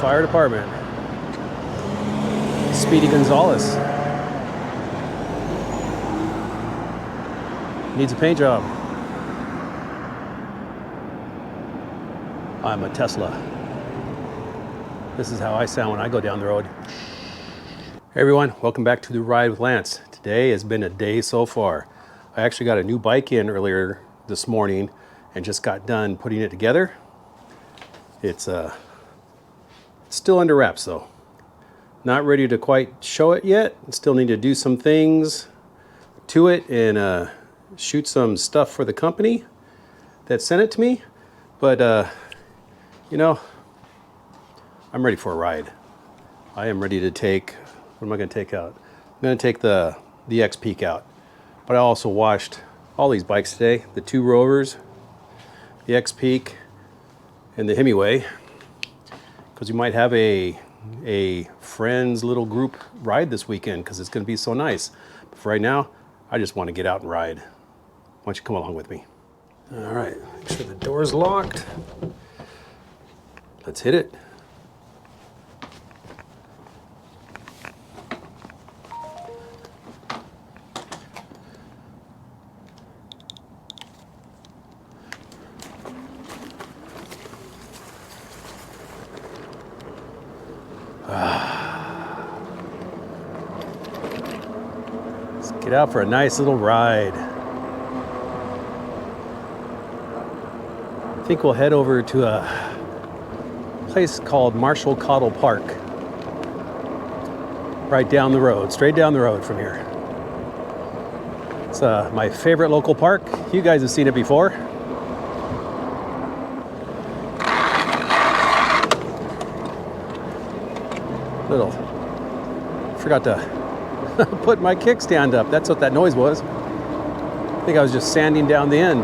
Fire Department. Speedy Gonzalez. Needs a paint job. I'm a Tesla. This is how I sound when I go down the road. Hey everyone, welcome back to the Ride with Lance. Today has been a day so far. I actually got a new bike in earlier this morning and just got done putting it together. It's still under wraps though. Not ready to quite show it yet. Still need to do some things to it and shoot some stuff for the company that sent it to me. But you know, I'm ready for a ride. I am ready to take, what am I going to take out? I'm going to take the XPeak out. But I also washed all these bikes today, the two Rovers, the XPeak, and the Hemingway, because we might have a friends little group ride this weekend because it's going to be so nice. But for right now, I just want to get out and ride. Why don't you come along with me? All right, make sure the door's locked. Let's hit it. Let's get out for a nice little ride. I think we'll head over to a place called Marshall Cottle Park. Right down the road, straight down the road from here. It's my favorite local park. You guys have seen it before. Forgot to put my kickstand up. That's what that noise was. I think I was just sanding down the end.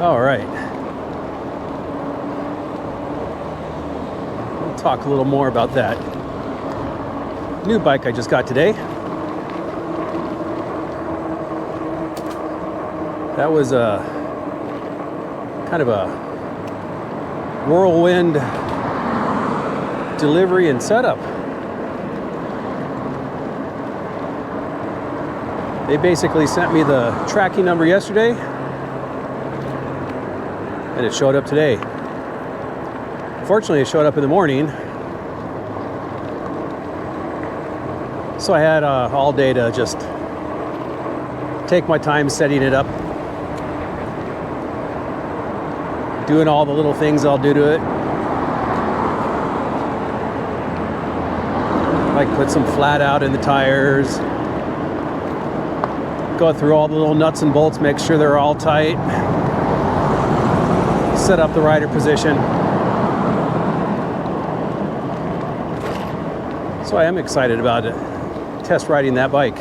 All right. We'll talk a little more about that new bike I just got today. That was kind of a whirlwind delivery and setup. They basically sent me the tracking number yesterday and it showed up today. Fortunately, it showed up in the morning, so I had all day to just take my time setting it up, doing all the little things I'll do to it. Like put some flat out in the tires, go through all the little nuts and bolts, make sure they're all tight, set up the rider position. So I am excited about it, test riding that bike.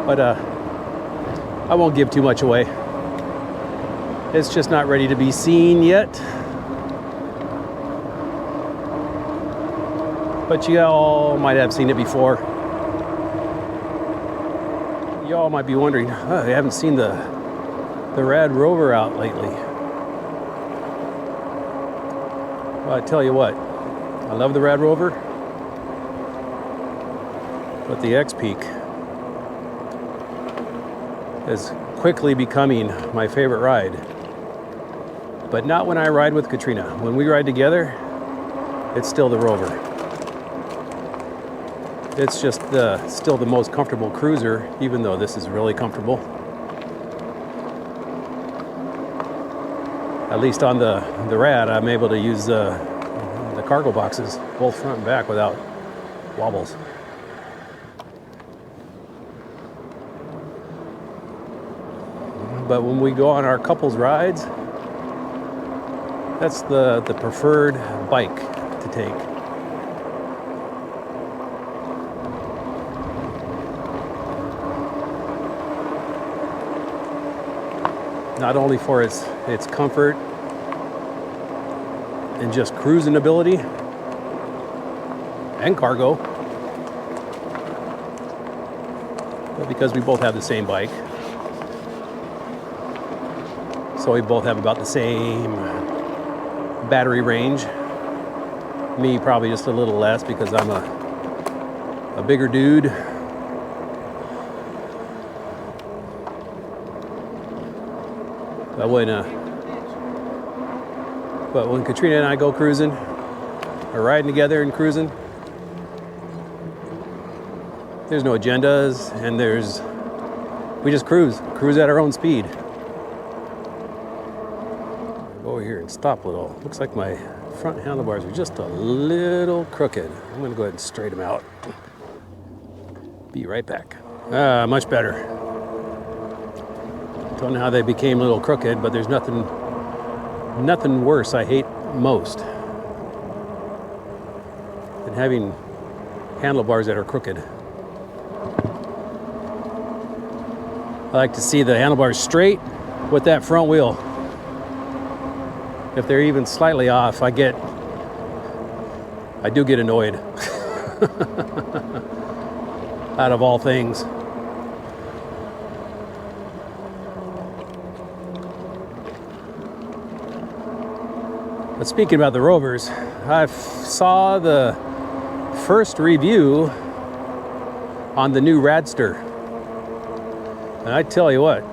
But I won't give too much away. It's just not ready to be seen yet. But you all might have seen it before. You all might be wondering, I haven't seen the RadRover out lately. Well, I tell you what, I love the RadRover, but the XPeak is quickly becoming my favorite ride. But not when I ride with Katrina. When we ride together, it's still the Rover. It's just still the most comfortable cruiser, even though this is really comfortable. At least on the Rad, I'm able to use the cargo boxes, both front and back, without wobbles. But when we go on our couples rides, that's the preferred bike to take. Not only for its comfort and just cruising ability and cargo, but because we both have the same bike, so we both have about the same battery range. Me probably just a little less because I'm a bigger dude. But when Katrina and I go cruising, or riding together and cruising, there's no agendas, and we just cruise at our own speed. Go over here and stop a little. Looks like my front handlebars are just a little crooked. I'm gonna go ahead and straighten them out. Be right back. Much better. Don't know how they became a little crooked, but there's nothing worse I hate most than having handlebars that are crooked. I like to see the handlebars straight with that front wheel. If they're even slightly off, I do get annoyed. Out of all things. But speaking about the Rovers, I saw the first review on the new Radster. And I tell you what,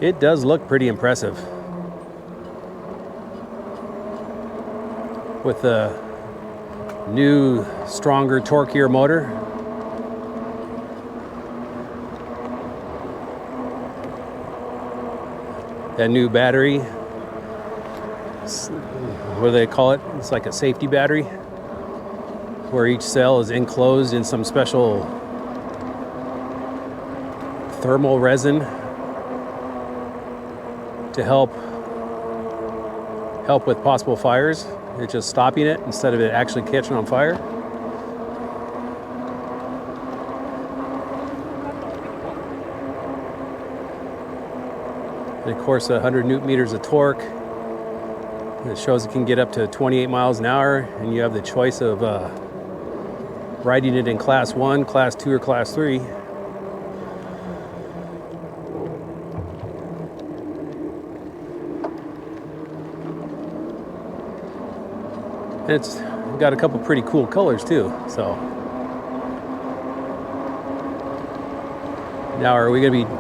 it does look pretty impressive. With the new, stronger, torquier motor. That new battery. What do they call it? It's like a safety battery, where each cell is enclosed in some special thermal resin to help with possible fires. It's just stopping it instead of it actually catching on fire. And of course, 100 newton meters of torque. It shows it can get up to 28 miles an hour, and you have the choice of riding it in Class 1, Class 2, or Class 3. And it's got a couple pretty cool colors too. So now, are we going to be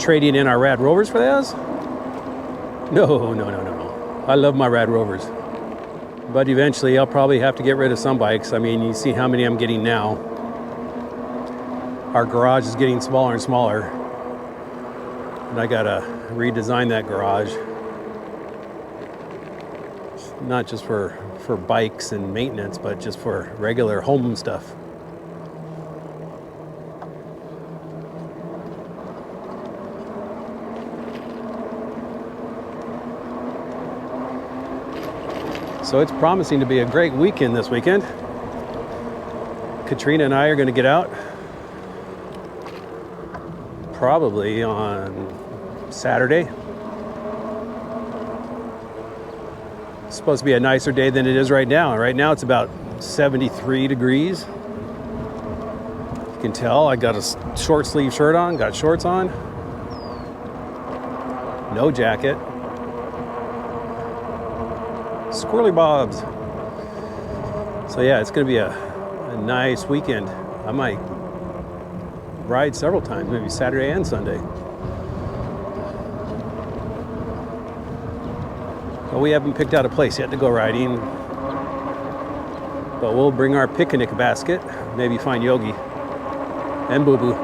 trading in our RadRovers for those? No. I love my RadRovers, but eventually I'll probably have to get rid of some bikes. I mean, you see how many I'm getting now. Our garage is getting smaller and smaller, and I gotta redesign that garage, not just for bikes and maintenance, but just for regular home stuff. So it's promising to be a great weekend this weekend. Katrina and I are going to get out probably on Saturday. It's supposed to be a nicer day than it is right now. Right now it's about 73 degrees. You can tell I got a short sleeve shirt on, got shorts on, no jacket. Squirrely bobs. So yeah, it's going to be a nice weekend. I might ride several times, maybe Saturday and Sunday. But we haven't picked out a place yet to go riding. But we'll bring our picnic basket, maybe find Yogi and Boo Boo.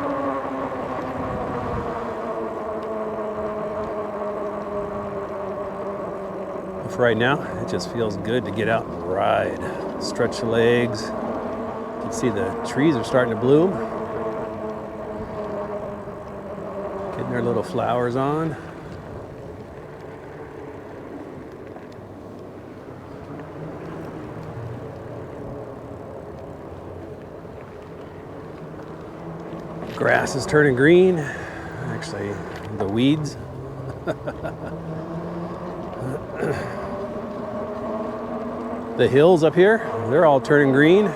For right now, it just feels good to get out and ride. Stretch the legs. You can see the trees are starting to bloom. Getting their little flowers on. Grass is turning green. Actually, the weeds. The hills up here, they're all turning green.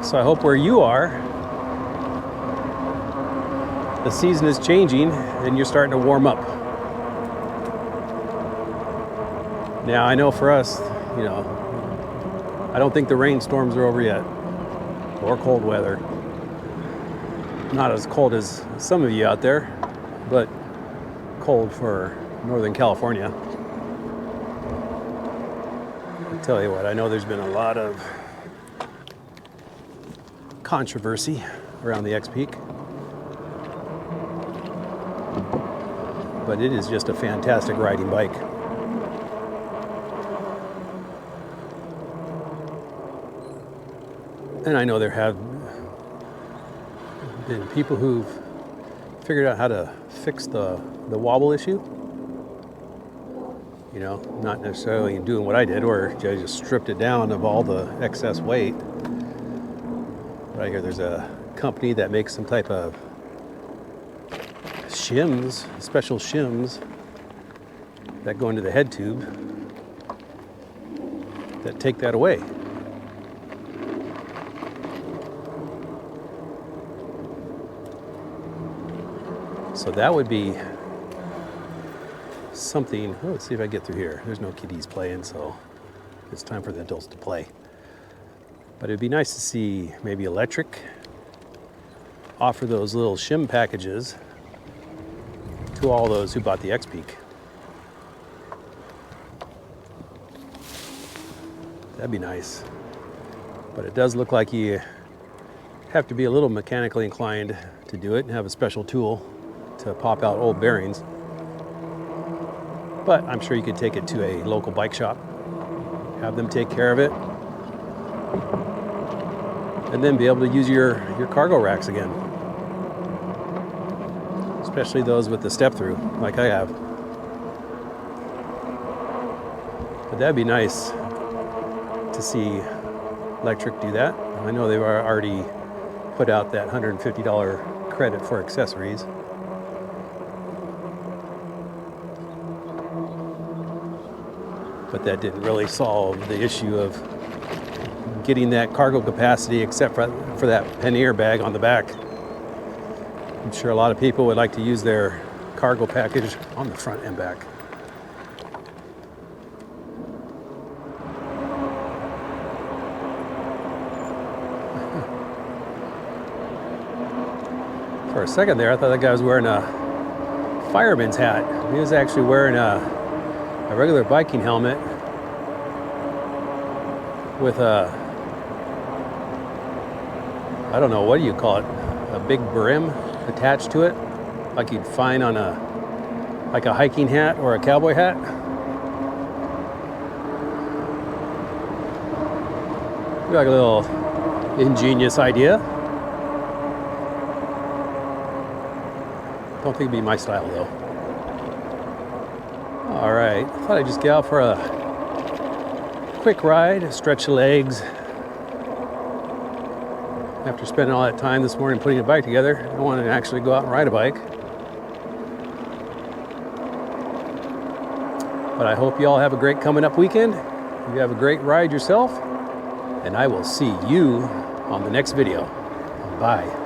So I hope where you are, the season is changing and you're starting to warm up. Now I know for us, you know, I don't think the rainstorms are over yet, or cold weather. Not as cold as some of you out there, but cold for Northern California. I'll tell you what, I know there's been a lot of controversy around the XPeak, but it is just a fantastic riding bike. And I know there have been people who've figured out how to fix the wobble issue. You know, not necessarily doing what I did, where I just stripped it down of all the excess weight. Right here, there's a company that makes some type of shims, special shims that go into the head tube that take that away. So that would be something. Oh, let's see if I get through here. There's no kiddies playing, so it's time for the adults to play. But it'd be nice to see maybe Lectric offer those little shim packages to all those who bought the XPeak. That'd be nice. But it does look like you have to be a little mechanically inclined to do it and have a special tool to pop out old bearings. But I'm sure you could take it to a local bike shop, have them take care of it, and then be able to use your cargo racks again. Especially those with the step through, like I have. But that'd be nice to see Lectric do that. I know they've already put out that $150 credit for accessories. But that didn't really solve the issue of getting that cargo capacity, except for that pannier bag on the back. I'm sure a lot of people would like to use their cargo package on the front and back. For a second there, I thought that guy was wearing a fireman's hat. He was actually wearing a regular biking helmet with a, I don't know, what do you call it? A big brim attached to it, like you'd find on like a hiking hat or a cowboy hat. Like a little ingenious idea. Don't think it'd be my style though. All right, I thought I'd just get out for a quick ride, stretch the legs. After spending all that time this morning putting a bike together, I wanted to actually go out and ride a bike. But I hope you all have a great coming up weekend. You have a great ride yourself, and I will see you on the next video. Bye.